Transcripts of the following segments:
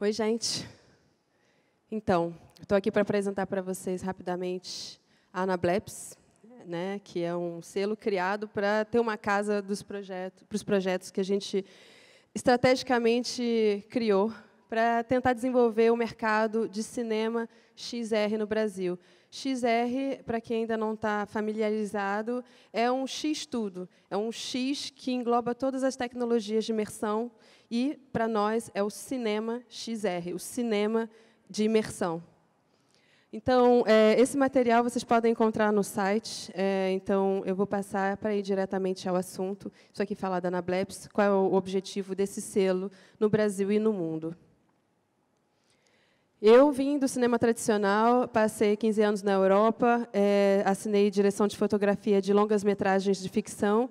Oi, gente. Então, estou aqui para apresentar para vocês rapidamente a Anablebs, né, que é um selo criado para ter uma casa para os projetos que a gente estrategicamente criou para tentar desenvolver o mercado de cinema XR no Brasil. XR, para quem ainda não está familiarizado, é um X-tudo. É um X que engloba todas as tecnologias de imersão e, para nós, é o cinema XR, o cinema de imersão. Então, esse material vocês podem encontrar no site. Então, eu vou passar para ir diretamente ao assunto. Isso aqui fala da Anablebs, qual é o objetivo desse selo no Brasil e no mundo. Eu vim do cinema tradicional, passei 15 anos na Europa, assinei direção de fotografia de longas-metragens de ficção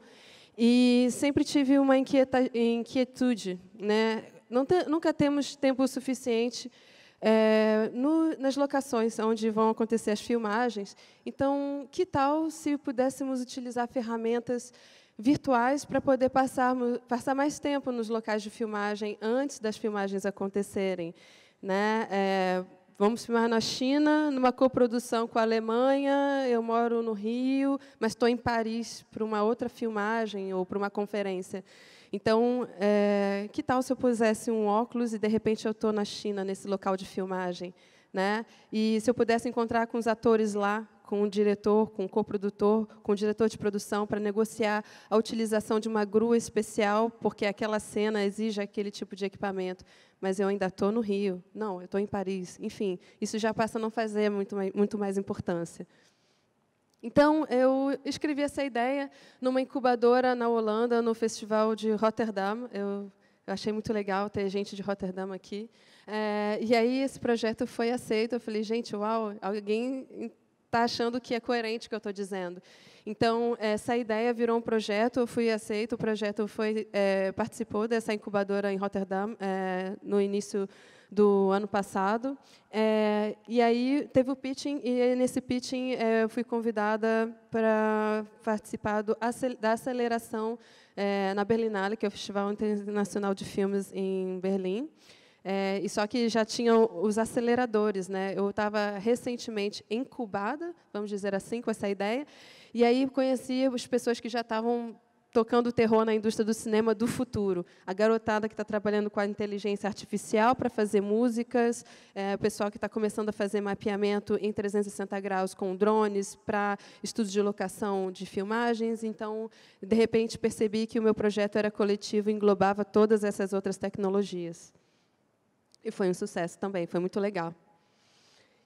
e sempre tive uma inquietude, né? Nunca temos tempo suficiente nas locações onde vão acontecer as filmagens. Então, que tal se pudéssemos utilizar ferramentas virtuais para poder passar mais tempo nos locais de filmagem antes das filmagens acontecerem? Né? Vamos filmar na China, numa coprodução com a Alemanha, eu moro no Rio, mas estou em Paris para uma outra filmagem ou para uma conferência. Então, que tal se eu pusesse um óculos e, de repente, eu estou na China, nesse local de filmagem? Né? E se eu pudesse encontrar com os atores lá, com o diretor, com o coprodutor, com o diretor de produção, para negociar a utilização de uma grua especial, porque aquela cena exige aquele tipo de equipamento. Mas eu ainda estou no Rio. Não, eu estou em Paris. Enfim, isso já passa a não fazer muito mais importância. Então, eu escrevi essa ideia numa incubadora na Holanda, no Festival de Rotterdam. Eu achei muito legal ter gente de Rotterdam aqui. E aí, esse projeto foi aceito. Eu falei, gente, uau, alguém está achando que é coerente o que eu estou dizendo. Então, essa ideia virou um projeto, eu fui aceito, o projeto participou dessa incubadora em Rotterdam no início do ano passado. E aí teve o pitching, e nesse pitching eu fui convidada para participar da aceleração na Berlinale, que é o Festival Internacional de Filmes em Berlim. E só que já tinham os aceleradores, né? Eu estava recentemente incubada, vamos dizer assim, com essa ideia, e aí conheci as pessoas que já estavam tocando terror na indústria do cinema do futuro. A garotada que está trabalhando com a inteligência artificial para fazer músicas, o pessoal que está começando a fazer mapeamento em 360 graus com drones para estudos de locação de filmagens. Então, de repente, percebi que o meu projeto era coletivo e englobava todas essas outras tecnologias. E foi um sucesso também, foi muito legal.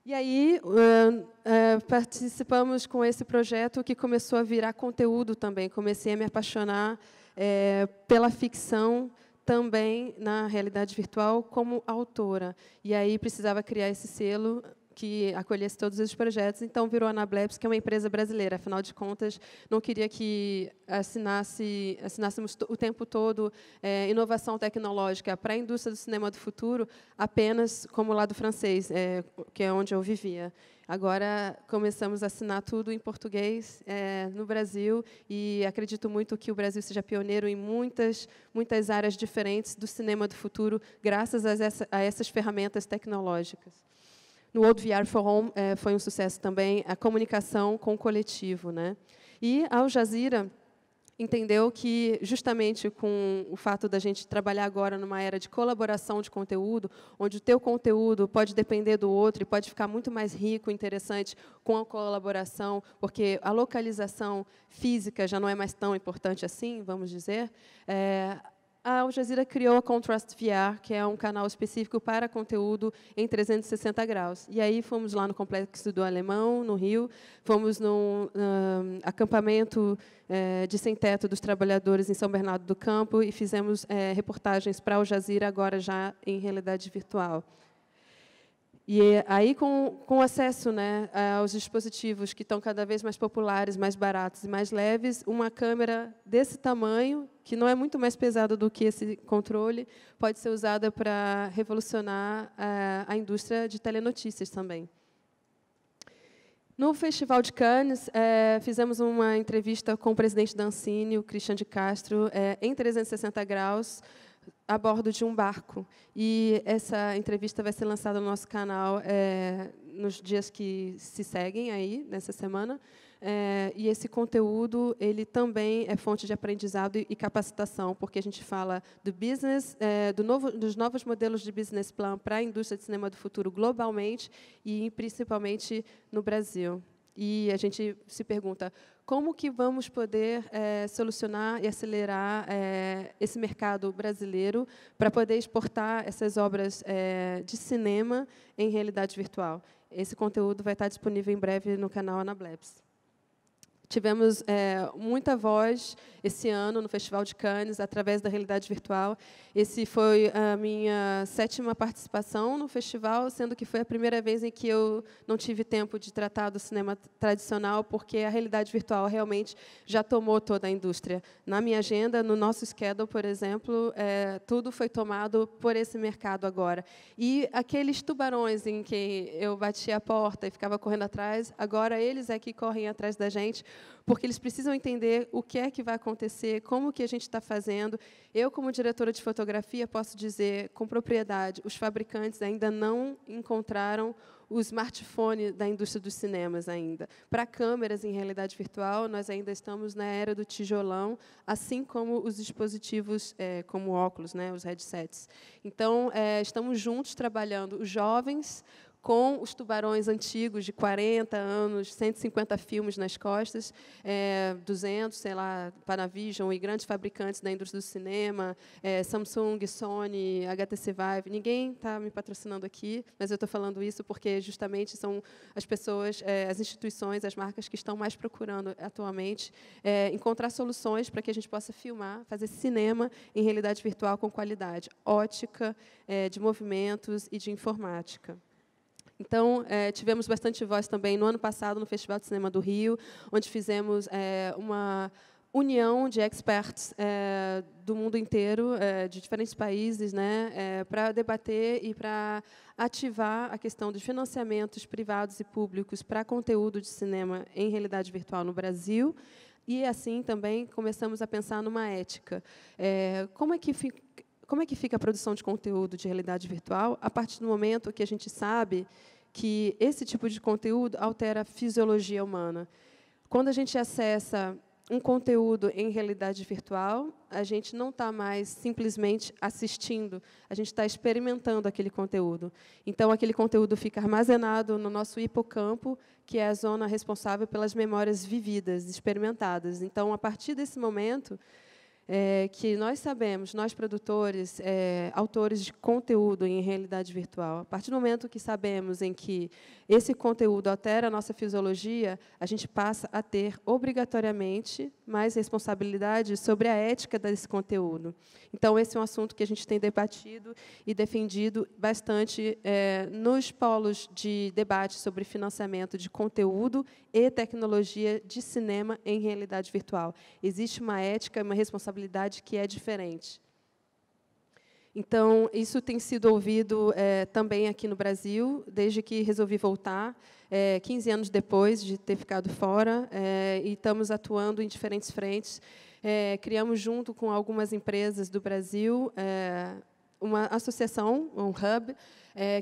E aí, participamos com esse projeto que começou a virar conteúdo também. Comecei a me apaixonar pela ficção também na realidade virtual como autora. E aí precisava criar esse selo que acolhesse todos os projetos, então virou a Anablebs, que é uma empresa brasileira. Afinal de contas, não queria que assinássemos o tempo todo inovação tecnológica para a indústria do cinema do futuro, apenas como lado francês, que é onde eu vivia. Agora, começamos a assinar tudo em português no Brasil, e acredito muito que o Brasil seja pioneiro em muitas áreas diferentes do cinema do futuro, graças a essas ferramentas tecnológicas. No World VR Forum foi um sucesso também, a comunicação com o coletivo, né? E a Al Jazeera entendeu que, justamente com o fato da gente trabalhar agora numa era de colaboração de conteúdo, onde o teu conteúdo pode depender do outro e pode ficar muito mais rico e interessante com a colaboração, porque a localização física já não é mais tão importante assim, vamos dizer, a Al Jazeera criou a Contrast VR, que é um canal específico para conteúdo em 360 graus. E aí fomos lá no Complexo do Alemão, no Rio, fomos no acampamento de sem-teto dos trabalhadores em São Bernardo do Campo e fizemos reportagens para a Al Jazeera, agora já em realidade virtual. E aí, com acesso, né, aos dispositivos que estão cada vez mais populares, mais baratos e mais leves, uma câmera desse tamanho, que não é muito mais pesada do que esse controle, pode ser usada para revolucionar a indústria de telenotícias também. No Festival de Cannes, fizemos uma entrevista com o presidente da Ancine, o Christian de Castro, em 360 graus, a bordo de um barco. E essa entrevista vai ser lançada no nosso canal nos dias que se seguem aí, nessa semana. E esse conteúdo ele também é fonte de aprendizado e capacitação, porque a gente fala do business, dos novos modelos de business plan para a indústria de cinema do futuro globalmente e principalmente no Brasil. E a gente se pergunta como que vamos poder solucionar e acelerar esse mercado brasileiro para poder exportar essas obras de cinema em realidade virtual. Esse conteúdo vai estar disponível em breve no canal Anablebs. Tivemos muita voz esse ano no Festival de Cannes, através da realidade virtual. Esse foi a minha 7ª participação no festival, sendo que foi a primeira vez em que eu não tive tempo de tratar do cinema tradicional, porque a realidade virtual realmente já tomou toda a indústria. Na minha agenda, no nosso schedule, por exemplo, tudo foi tomado por esse mercado agora. E aqueles tubarões em que eu batia a porta e ficava correndo atrás, agora eles é que correm atrás da gente, porque eles precisam entender o que é que vai acontecer, como que a gente está fazendo. Eu, como diretora de fotografia, posso dizer com propriedade, os fabricantes ainda não encontraram o smartphone da indústria dos cinemas ainda. Para câmeras em realidade virtual, nós ainda estamos na era do tijolão, assim como os dispositivos como óculos, né, os headsets. Então, estamos juntos trabalhando os jovens com os tubarões antigos de 40 anos, 150 filmes nas costas, 200, sei lá, Panavision e grandes fabricantes da indústria do cinema, Samsung, Sony, HTC Vive. Ninguém está me patrocinando aqui, mas eu estou falando isso porque justamente são as pessoas, as instituições, as marcas que estão mais procurando atualmente encontrar soluções para que a gente possa filmar, fazer cinema em realidade virtual com qualidade, ótica, de movimentos e de informática. Então, tivemos bastante voz também no ano passado no Festival de Cinema do Rio, onde fizemos uma união de experts do mundo inteiro, de diferentes países, né, para debater e para ativar a questão dos financiamentos privados e públicos para conteúdo de cinema em realidade virtual no Brasil. E, assim, também começamos a pensar numa ética. Como é que fica a produção de conteúdo de realidade virtual a partir do momento que a gente sabe que esse tipo de conteúdo altera a fisiologia humana? Quando a gente acessa um conteúdo em realidade virtual, a gente não está mais simplesmente assistindo, a gente está experimentando aquele conteúdo. Então, aquele conteúdo fica armazenado no nosso hipocampo, que é a zona responsável pelas memórias vividas, experimentadas. Então, a partir desse momento, que nós sabemos, nós produtores, autores de conteúdo em realidade virtual, a partir do momento que sabemos em que esse conteúdo altera a nossa fisiologia, a gente passa a ter, obrigatoriamente, mais responsabilidade sobre a ética desse conteúdo. Então, esse é um assunto que a gente tem debatido e defendido bastante nos polos de debate sobre financiamento de conteúdo e tecnologia de cinema em realidade virtual. Existe uma ética, uma responsabilidade que é diferente. Então, isso tem sido ouvido também aqui no Brasil, desde que resolvi voltar, 15 anos depois de ter ficado fora, e estamos atuando em diferentes frentes. Criamos, junto com algumas empresas do Brasil, uma associação, um hub,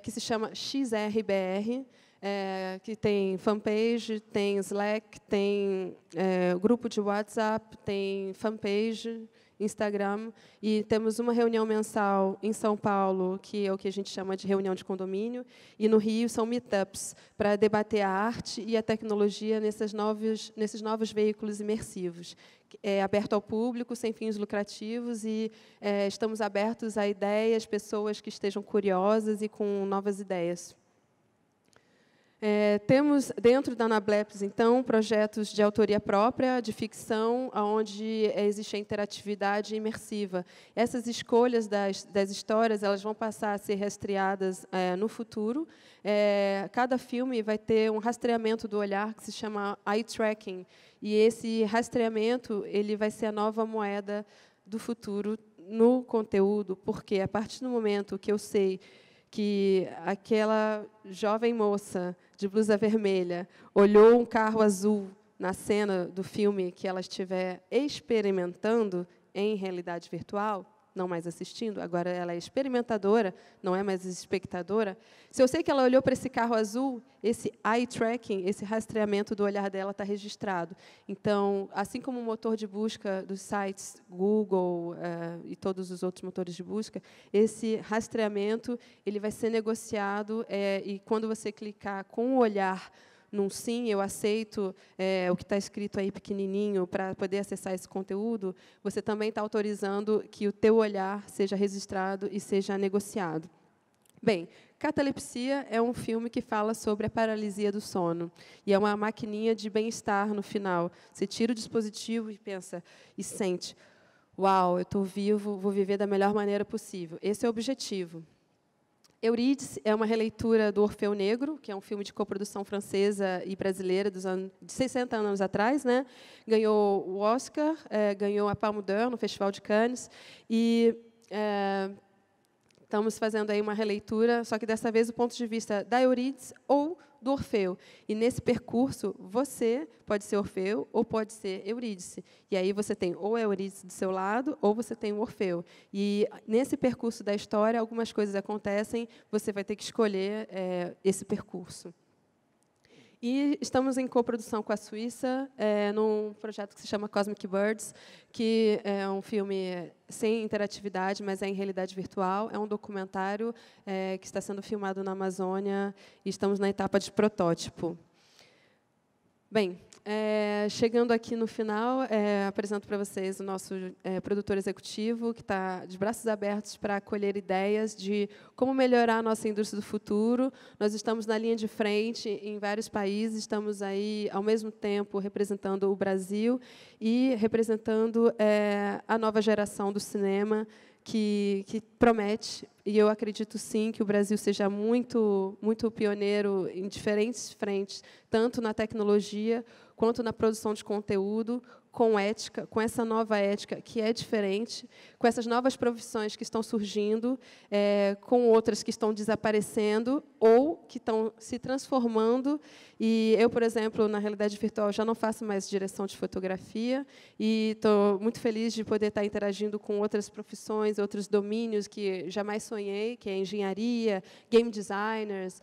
que se chama XRBR, que tem fanpage, tem Slack, tem grupo de WhatsApp, tem fanpage, Instagram, e temos uma reunião mensal em São Paulo, que é o que a gente chama de reunião de condomínio, e no Rio são meetups, para debater a arte e a tecnologia nesses novos veículos imersivos. É aberto ao público, sem fins lucrativos, e estamos abertos a ideias, pessoas que estejam curiosas e com novas ideias. Temos, dentro da Anablebs, então, projetos de autoria própria, de ficção, onde existe a interatividade imersiva. Essas escolhas das histórias elas vão passar a ser rastreadas no futuro. Cada filme vai ter um rastreamento do olhar, que se chama eye tracking. E esse rastreamento ele vai ser a nova moeda do futuro no conteúdo, porque, a partir do momento que eu sei que aquela jovem moça de blusa vermelha olhou um carro azul na cena do filme que ela estiver experimentando em realidade virtual, não mais assistindo, agora ela é experimentadora, não é mais espectadora, se eu sei que ela olhou para esse carro azul, esse eye tracking, esse rastreamento do olhar dela está registrado. Então, assim como o motor de busca dos sites Google e todos os outros motores de busca, esse rastreamento ele vai ser negociado e quando você clicar com o olhar num sim, eu aceito o que está escrito aí pequenininho para poder acessar esse conteúdo, você também está autorizando que o teu olhar seja registrado e seja negociado. Bem, Catalepsia é um filme que fala sobre a paralisia do sono. E é uma maquininha de bem-estar no final. Você tira o dispositivo e pensa, e sente, uau, eu estou vivo, vou viver da melhor maneira possível. Esse é o objetivo. Eurídice é uma releitura do Orfeu Negro, que é um filme de coprodução francesa e brasileira de 60 anos atrás, né? Ganhou o Oscar, ganhou a Palme d'Or no Festival de Cannes, e estamos fazendo aí uma releitura, só que dessa vez do ponto de vista da Eurídice ou do Orfeu. E nesse percurso, você pode ser Orfeu ou pode ser Eurídice. E aí você tem ou a Eurídice do seu lado ou você tem o Orfeu. E nesse percurso da história, algumas coisas acontecem, você vai ter que escolher esse percurso. E estamos em coprodução com a Suíça, num projeto que se chama Cosmic Birds, que é um filme sem interatividade, mas é em realidade virtual. É um documentário que está sendo filmado na Amazônia e estamos na etapa de protótipo. Bem, chegando aqui no final, apresento para vocês o nosso produtor executivo, que está de braços abertos para acolher ideias de como melhorar a nossa indústria do futuro. Nós estamos na linha de frente em vários países, estamos aí, ao mesmo tempo, representando o Brasil e representando a nova geração do cinema, que promete, e eu acredito, sim, que o Brasil seja muito pioneiro em diferentes frentes, tanto na tecnologia quanto na produção de conteúdo, com ética, com essa nova ética que é diferente, com essas novas profissões que estão surgindo, com outras que estão desaparecendo ou que estão se transformando. E eu, por exemplo, na realidade virtual, já não faço mais direção de fotografia e estou muito feliz de poder estar interagindo com outras profissões, outros domínios que jamais sonhei, que é engenharia, game designers,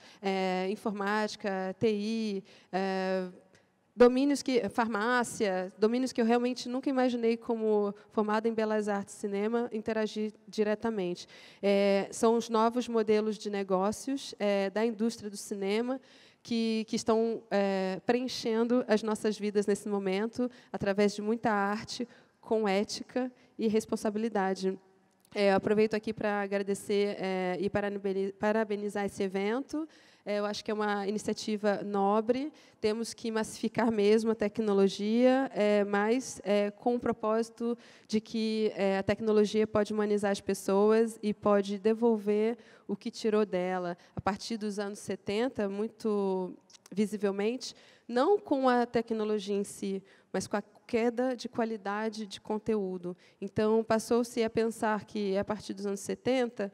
informática, TI, domínios farmácia, domínios que eu realmente nunca imaginei, como formada em Belas Artes e Cinema, interagir diretamente. São os novos modelos de negócios da indústria do cinema que estão preenchendo as nossas vidas nesse momento, através de muita arte, com ética e responsabilidade. Aproveito aqui para agradecer e parabenizar esse evento. Eu acho que é uma iniciativa nobre, temos que massificar mesmo a tecnologia, mas com o propósito de que a tecnologia pode humanizar as pessoas e pode devolver o que tirou dela. A partir dos anos 70, muito visivelmente, não com a tecnologia em si, mas com a queda de qualidade de conteúdo. Então, passou-se a pensar que, a partir dos anos 70,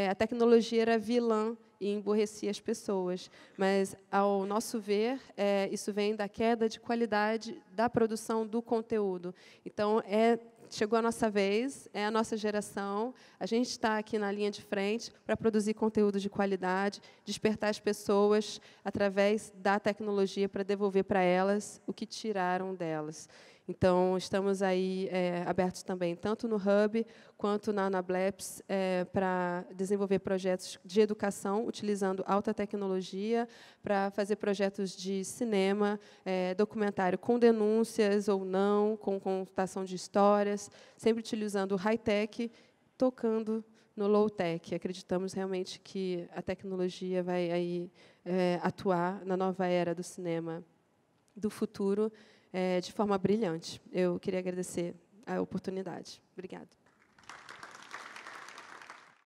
a tecnologia era vilã e emburrecia as pessoas. Mas, ao nosso ver, isso vem da queda de qualidade da produção do conteúdo. Então, chegou a nossa vez, é a nossa geração, a gente está aqui na linha de frente para produzir conteúdo de qualidade, despertar as pessoas através da tecnologia para devolver para elas o que tiraram delas. Então, estamos aí abertos também, tanto no Hub quanto na Anableps, para desenvolver projetos de educação, utilizando alta tecnologia, para fazer projetos de cinema, documentário com denúncias ou não, com contação de histórias, sempre utilizando o high-tech, tocando no low-tech. Acreditamos realmente que a tecnologia vai aí, atuar na nova era do cinema do futuro, de forma brilhante. Eu queria agradecer a oportunidade. Obrigada.